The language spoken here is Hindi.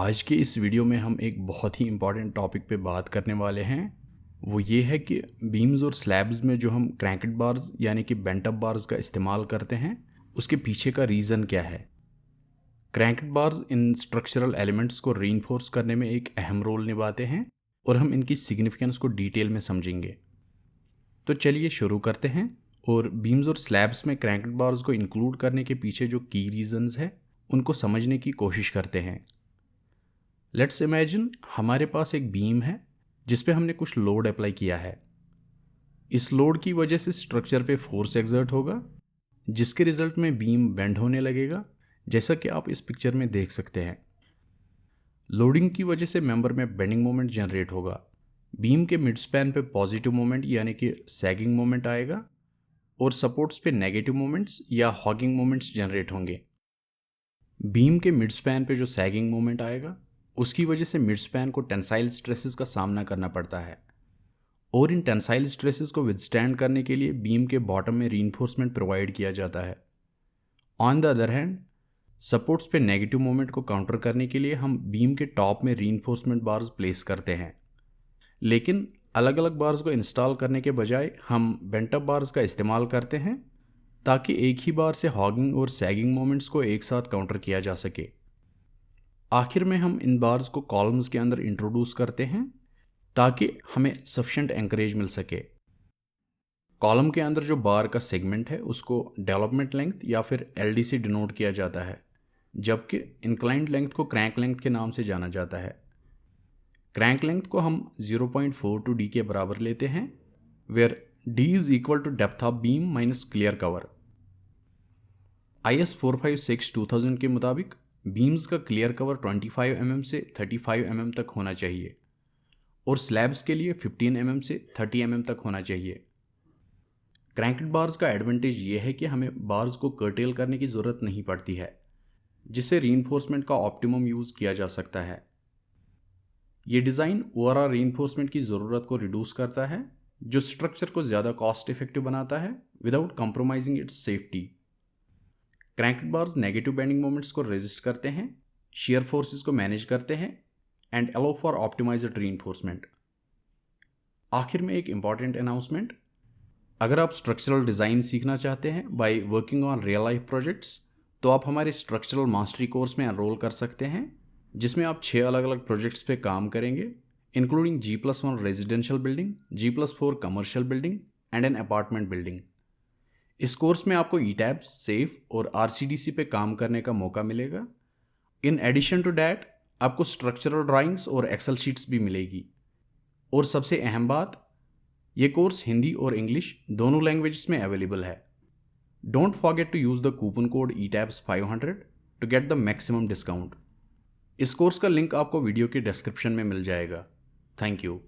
आज के इस वीडियो में हम एक बहुत ही इम्पॉर्टेंट टॉपिक पे बात करने वाले हैं। वो ये है कि बीम्स और स्लैब्स में जो हम क्रैंकेड बार्स यानी कि बेंट अप बार्स का इस्तेमाल करते हैं, उसके पीछे का रीज़न क्या है। क्रैंकेड बार्स इन स्ट्रक्चरल एलिमेंट्स को रीइंफोर्स करने में एक अहम रोल निभाते हैं और हम इनकी सिग्निफिकेंस को डिटेल में समझेंगे। तो चलिए शुरू करते हैं और बीम्स और स्लैब्स में क्रैंकेड बार्स को इंक्लूड करने के पीछे जो की रीजंस है उनको समझने की कोशिश करते हैं। लेट्स इमेजिन हमारे पास एक बीम है जिस पे हमने कुछ लोड अप्लाई किया है। इस लोड की वजह से स्ट्रक्चर पे फोर्स एक्सर्ट होगा, जिसके रिजल्ट में बीम बेंड होने लगेगा, जैसा कि आप इस पिक्चर में देख सकते हैं। लोडिंग की वजह से मेंबर में बेंडिंग मोमेंट जनरेट होगा। बीम के मिड स्पैन पे पॉजिटिव मोमेंट यानी कि सैगिंग मोमेंट आएगा और सपोर्ट्स पे नेगेटिव मोमेंट्स या हॉगिंग मोमेंट्स जनरेट होंगे। बीम के मिड स्पैन पे जो सैगिंग मोमेंट आएगा उसकी वजह से मिड स्पैन को टेंसाइल स्ट्रेसेस का सामना करना पड़ता है और इन टेंसाइल स्ट्रेसेस को विदस्टैंड करने के लिए बीम के बॉटम में रीइंफोर्समेंट प्रोवाइड किया जाता है। On the other hand, supports पे नेगेटिव मोमेंट को काउंटर करने के लिए हम बीम के टॉप में रीइंफोर्समेंट बार्स प्लेस करते हैं। लेकिन अलग अलग बार्स को इंस्टॉल करने के बजाय हम बेंट अप बार्स का इस्तेमाल करते हैं ताकि एक ही बार से हॉगिंग और सैगिंग मोमेंट्स को एक साथ काउंटर किया जा सके। आखिर में हम इन बार्स को कॉलम्स के अंदर इंट्रोड्यूस करते हैं ताकि हमें सफिशिएंट एंकरेज मिल सके। कॉलम के अंदर जो बार का सेगमेंट है उसको डेवलपमेंट लेंथ या फिर एलडी से डिनोट किया जाता है, जबकि इंक्लाइंड लेंथ को क्रैंक लेंथ के नाम से जाना जाता है। क्रैंक लेंथ को हम 0.42 डी के बराबर लेते हैं, where D is equal to depth of beam minus clear cover. IS 456-2000 के मुताबिक बीम्स का क्लियर कवर 25 mm से 35 mm तक होना चाहिए और स्लैब्स के लिए 15 mm से 30 mm तक होना चाहिए। क्रैंकेड बार्स का एडवांटेज ये है कि हमें बार्स को कर्टेल करने की ज़रूरत नहीं पड़ती है, जिससे रीइंफोर्समेंट का ऑप्टिमम यूज़ किया जा सकता है। ये डिज़ाइन ओवरऑल रीइंफोर्समेंट की ज़रूरत को रिड्यूस करता है, जो स्ट्रक्चर को ज़्यादा कॉस्ट इफेक्टिव बनाता है without compromising its safety. Cranked bars negative bending moments को रेजिस्ट करते हैं, शियर फोर्सेस को मैनेज करते हैं and allow for optimised reinforcement. आखिर में एक इंपॉर्टेंट अनाउंसमेंट, अगर आप स्ट्रक्चरल डिज़ाइन सीखना चाहते हैं by working on real life projects, तो आप हमारे स्ट्रक्चरल मास्टरी कोर्स में एनरोल कर सकते हैं, जिसमें आप 6 अलग अलग प्रोजेक्ट्स पे काम करेंगे, including G+1 residential building, G+4 commercial building and an apartment building. इस कोर्स में आपको ETABS, सेफ और RCDC पे काम करने का मौका मिलेगा। इन एडिशन टू डैट आपको स्ट्रक्चरल ड्राइंग्स और एक्सेल शीट्स भी मिलेगी। और सबसे अहम बात, ये कोर्स हिंदी और इंग्लिश दोनों लैंग्वेजेस में अवेलेबल है। Don't forget to use the coupon code ETABS 500 to get the maximum discount. इस कोर्स का लिंक आपको वीडियो के डिस्क्रिप्शन में मिल जाएगा। Thank you.